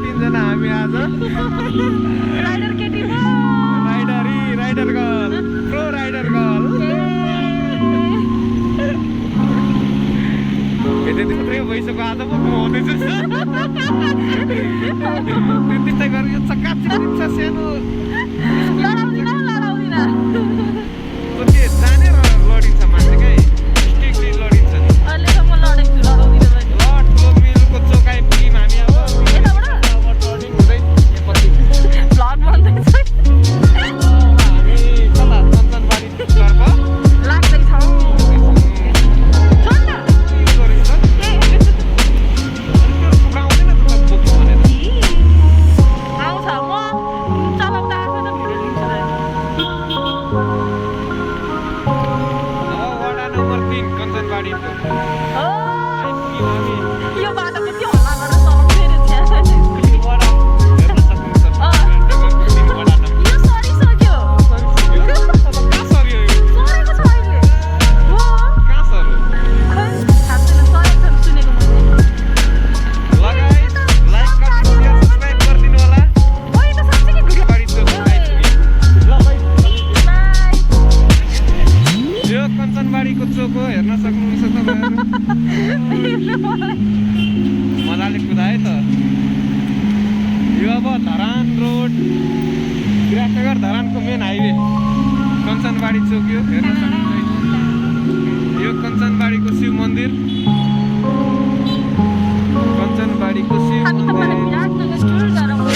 तिनजना हामी आज राइडर केटी हो rider girl pro rider girl त्यति मात्रै भइसक्यो आज म घुमाउँदैछु त्यस्तै गरेर यो चकाचिक दिन्छ सानो लडाउँदिन त्यो जाने र लडिन्छ मान्छे क्या स्टिकली लडिन्छ नि अहिलेसम्म लडेको छु लडाउँदिन भने ल ठुलो मिलको चोक आइपुग्यौँ हामी अब टर्निङ हुँदै एपछि भ्लग बन्दैछ हामी कता कञ्चनबारीतर्फ लाग्दैछौ छोड्न आउँछ म चलाउँदा आफै त भिडियो लिन्छु वडा नम्बर 3 कञ्चनबारीको हो आइपुग्यौँ हामी यो बाटो कति हल्ला गरेर चलाउँदै रहेछ वडा हेर्न सक्नुहुन्छ वडा नम्बर यो सरिसक्यो कहाँ सर्यो यो सरेको छ अहिले हो कहाँ सर्यो खै थाहा छैन सरेको छ सुनेको मैले लगाई लाइक कमेन्ट शेयर सब्स्क्राइब गरिदिनु होला ओइ त साँच्चै भिडियो बारी चोक आइपुग्यौँ ल भाइ बाई यो कञ्चनबारीको चोक हो हेर्न सक्नुहुन्छ तपाईँहरू मजाले कुदाए त यो अब धरान रोड विराटनगर धरानको मेन हाइवे कञ्चनबारी चोक यो हेर्न सक्नुहुन्छ यो कञ्चनबारीको शिव मन्दिर कञ्चनबारीको शिव हामी त मलाई मन्दिर विराटनगर टुर गराउँदै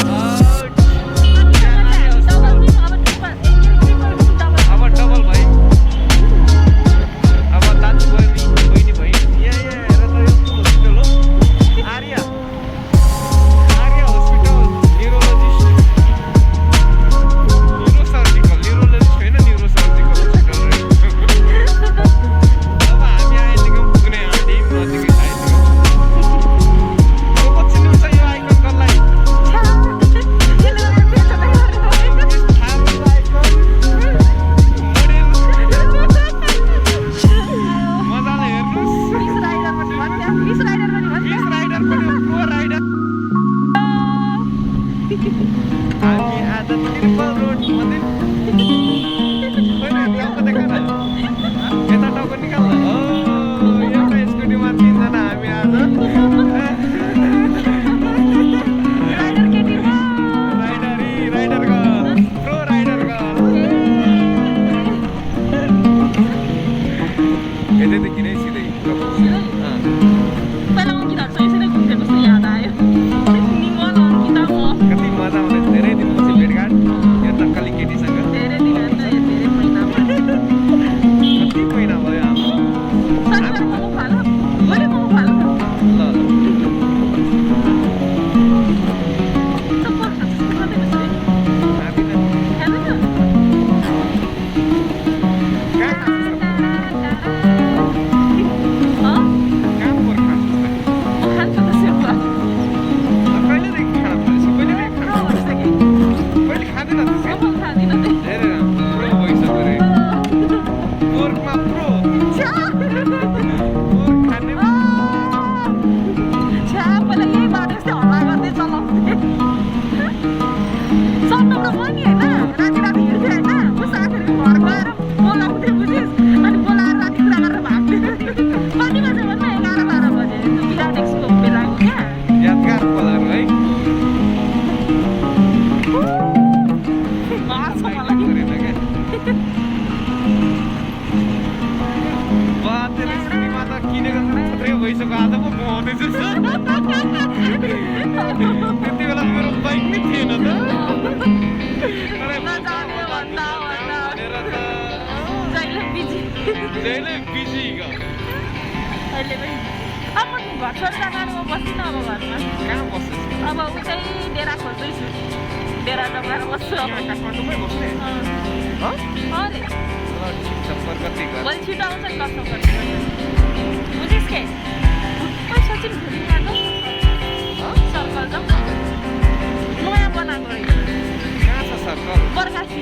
अब डबल भयो अब दाजु बहिनी भयो यहाँ हेर त यो हस्पिटल हो आर्य हस्पिटल न्युरोलोजिस्ट न्युरोलोजिस्ट होइन न्युरोसर्जिकल हस्पिटल रहेछ अब हामी आइपुग्यौँ पुग्ने आँटी नजिकै आइपुग्यौँ को चिन्नुहुन्छ यो आइकन कसलाई मजाले हेर्नुहोस् फिस राइडर पनि प्रो राइडर हामी आज त्रिपल रोड मन्दिर टाउको देखा न यता टाउको निकाल न एउटा स्कुटीमा तिनजना हामी आज rider girl pro rider girl यतैदेखि नै सिधै पहिला अङ्किताहरू यसरी घुम्थेँ कस्तो याद आयो निमन अङ्किता म कति मजा आउँदैछ धेरै दिनपछि भेटघाट यो नक्कली केटीसँग धेरै दिन होइन यो धेरै महिना कति महिना भयो अब शनिबार मोमो खालो मैले मोमो खालो ल त पर्खा जस्तो गर्दैछ है खाँदिन खाँदैन कहाँ पर्खा म खान्छु त सेवा कहिलेदेखि खाना थालेछ कहिलेदेखि खाना कहिले खाँदैन त्यसै म खाँदिनँ त धेरै प्रो भइसक्यो रे पोर्कमा प्रो पोर्क खाने पहिला यही बाटो यस्तै हल्ला गर्दै चलाउँथेँ सन्डोको म नि होइन राति राति हिँड्थेँ होइन म साथीहरूको घर गएर बोलाउँथेँ बुझिस् अनि बोलाएर राति कुरा गरेर भाग्थेँ कति बजे भन्नु 11-12 बजे त्यो विराट एक्सको बेलाको क्या यादगार पलहरू है मार्छ मलाई गरेन क्या त्यसले स्कुटीमा त किनेको थुप्रै भइसक्यो आज म घुमाउँदैछु त्यति बेला मेरो बाइक नै थिएन त नजाने भन्दा भनेर त जहिले बिजी जहिले बिजी अहिले पनि अब म घर छोडेर जानु म बस्दिनँ अब घरमा कहाँ बस्छु अब उतै डेरा खोज्दैछु डेरा जगाएर बस्छु अब काठमाडौँमै बस्ने अरे ल ठिक छ प्रगति गर भोलि छिटो आउँछ नि कस्तो गर्छ बुझिस् के खोइ सचिन घुम्नु गएको सर्कल जाउँ नयाँ बनाएको रहेछ कहाँ छ सर्कल बर्खासी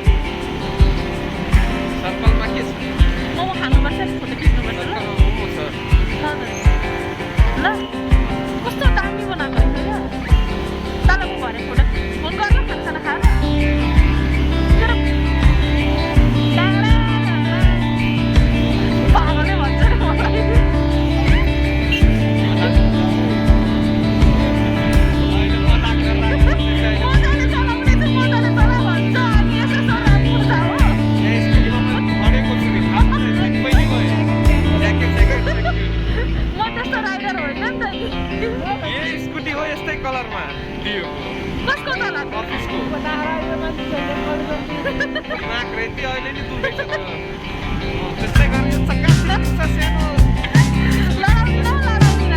सर्कलमा के छ मोमो खानुपर्छ नि फोटो खिच्नुपर्छ ल सर्कलमा मोमो छ ल कस्तो दामी बनाएको रहेछ क्या तल म यही स्कुटी हो यस्तै कलरमा दियो कसको चलाएको अफिसको दिमाग रेती अहिले नि दुख्दैछ त्यो त्यस्तै गरी यो चक्का सानो लडाउँदिन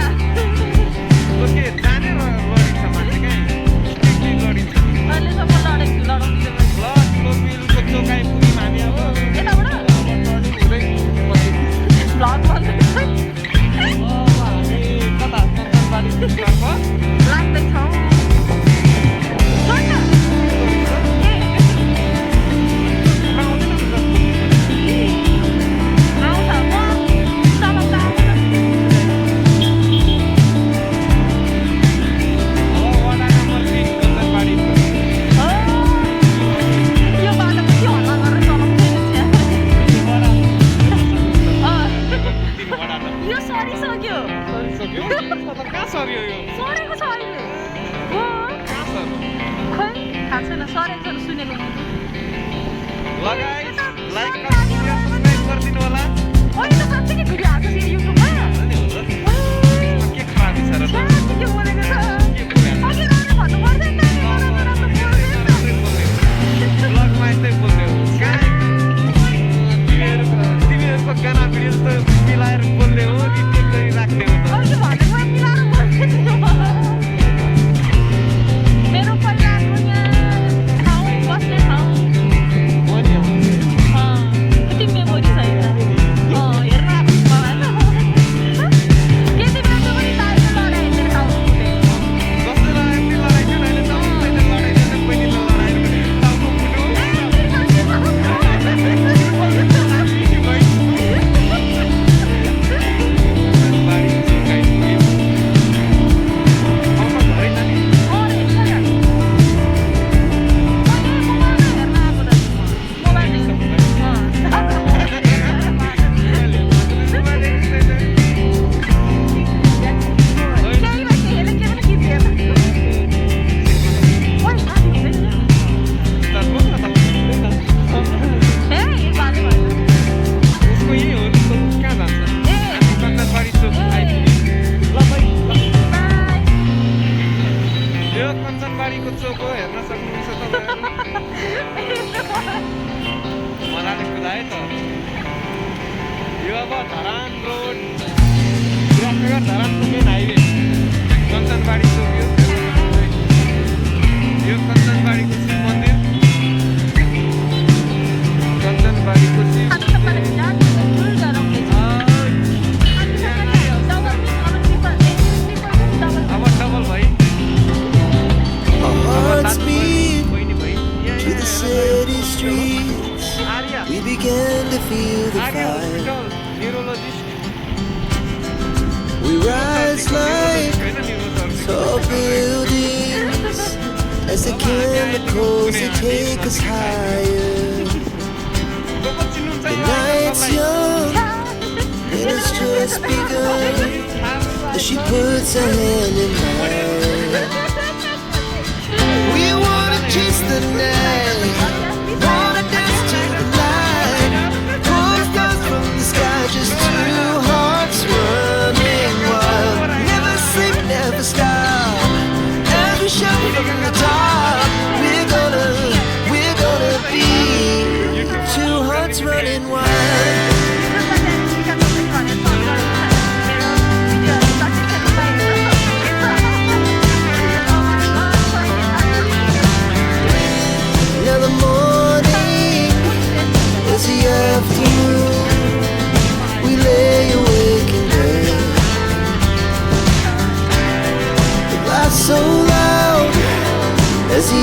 के जाने लडिन्छ मान्छे कहीँ के लडिन्छ अहिलेसम्म लडेको छु लडाउँदिन ल ठुलो बिलको चोकाइ पुग्यौँ हामी अब यताबाट हुँदै भ्लग भन्दैछ हामी कता कञ्चनबारीतर्फ लाग्दैछौँ कहाँ सर्यो यो सरेको छ अहिले हो कहाँ सर्यो खै थाहा छैन सरेको छ सुनेको लगाइ लाइक सब्सक्राइब गरिदिनु होला अहिले साँच्चै भिडियो हाल्छ फेरि युट्युबमा के खराबी छ र के बोलेको छ के बोलेको अघि राम्रो भन्नु पर्दैन ब्लगमा यस्तै बोल्दै हो तिमीहरूको गाना भिडियो जस्तो मिलाएर बोल्दै हो रिटेक गरी राख्दै हो त अघि भनेको मिलाएर बोलेको मेरो पहिलाको यहाँ ठाउँ बस्ने ठाउँ कति मेमोरी छ हेर्न आएको केटी बेला पनि लाइट लडाइदिएर टाउको फुटे जस्तो लाग्यो लडाइ थियो अहिले त लडाइदिन्छ पहिनी लडाएर टाउको फुट्यो उसको यही हो नि त कहाँ जान्छ कञ्चनबारी चोक आइपुग्यो ल भाइ यो कञ्चनबारीको चोक हो हेर्न सक्नुहुन्छ तपाईँहरू मजाले कुदाए त यो अब धरान रोड विराटनगर धरानको मेन हाइवे कञ्चनबारी चोक यो कञ्चनबारीको शिव मन्दिर कञ्चनबारीको शिव अब डबल भाइ Our hearts beat बहिनी भाइ to the city streets. Arya We began to feel the Arya fire. Hospital neurologist We rise like होइन neurosurgeon tall buildings as the chemicals they take us higher. The night's young and it's just begun as she puts her hand in mine. We wanna chase the night, wanna dance to the light. Pull stars from the sky, just two hearts running wild. Never sleep, never stop. As we shout from the top, we're gonna be two hearts running wild. Now the morning is the afternoon. We lay awake in bed. The laughs so loud as the